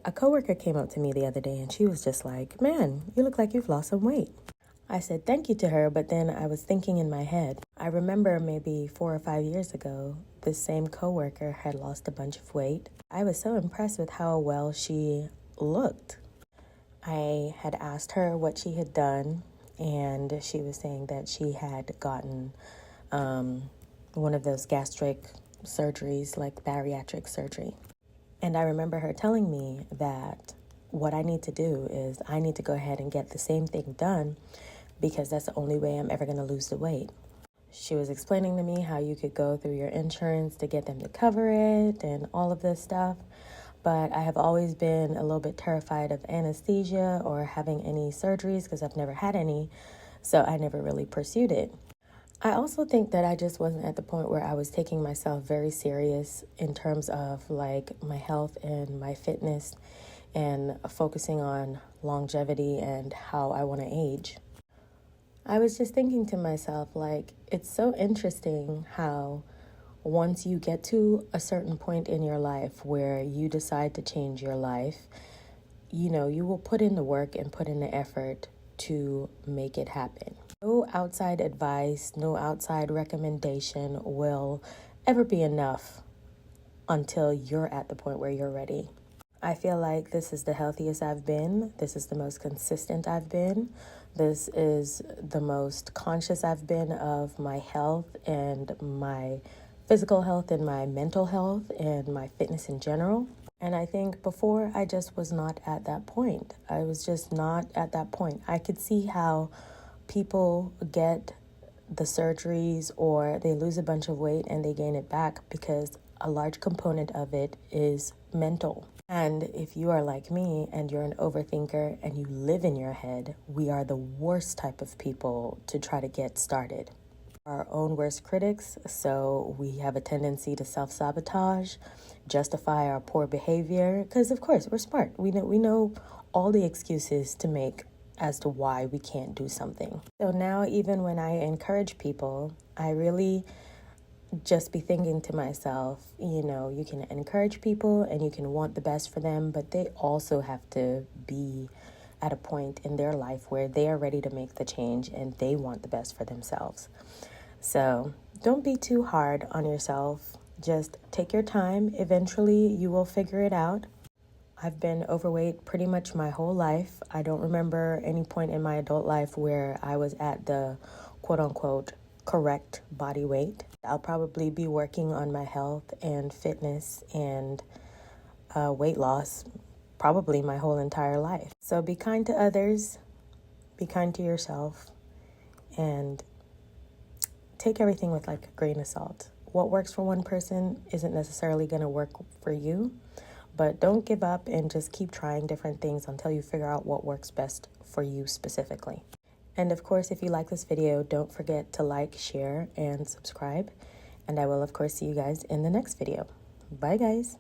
A coworker came up to me the other day and she was just like, "Man, you look like you've lost some weight." I said thank you to her, but then I was thinking in my head, I remember maybe 4 or 5 years ago, this same coworker had lost a bunch of weight. I was so impressed with how well she looked. I had asked her what she had done, and she was saying that she had gotten one of those gastric surgeries, like bariatric surgery. And I remember her telling me that what I need to do is I need to go ahead and get the same thing done because that's the only way I'm ever going to lose the weight. She was explaining to me how you could go through your insurance to get them to cover it and all of this stuff. But I have always been a little bit terrified of anesthesia or having any surgeries because I've never had any. So I never really pursued it. I also think that I just wasn't at the point where I was taking myself very serious in terms of like my health and my fitness and focusing on longevity and how I want to age. I was just thinking to myself, like, it's so interesting how once you get to a certain point in your life where you decide to change your life, you will put in the work and put in the effort to make it happen. No outside advice, no outside recommendation will ever be enough until you're at the point where you're ready. I feel like this is the healthiest I've been. This is the most consistent I've been. This is the most conscious I've been of my health and my physical health and my mental health and my fitness in general. And I think before I just was not at that point. I was just not at that point. I could see how people get the surgeries or they lose a bunch of weight and they gain it back because a large component of it is mental. And if you are like me and you're an overthinker and you live in your head, we are the worst type of people to try to get started. Our own worst critics, so we have a tendency to self-sabotage, justify our poor behavior, because of course we're smart. We know all the excuses to make as to why we can't do something. So now even when I encourage people, I really just be thinking to myself, you can encourage people and you can want the best for them, but they also have to be at a point in their life where they are ready to make the change and they want the best for themselves. So don't be too hard on yourself. Just take your time. Eventually you will figure it out. I've been overweight pretty much my whole life. I don't remember any point in my adult life where I was at the quote unquote correct body weight. I'll probably be working on my health and fitness and weight loss probably my whole entire life. So be kind to others, be kind to yourself, and take everything with like a grain of salt. What works for one person isn't necessarily going to work for you, but don't give up and just keep trying different things until you figure out what works best for you specifically. And of course, if you like this video, don't forget to like, share, and subscribe. And I will, of course, see you guys in the next video. Bye, guys.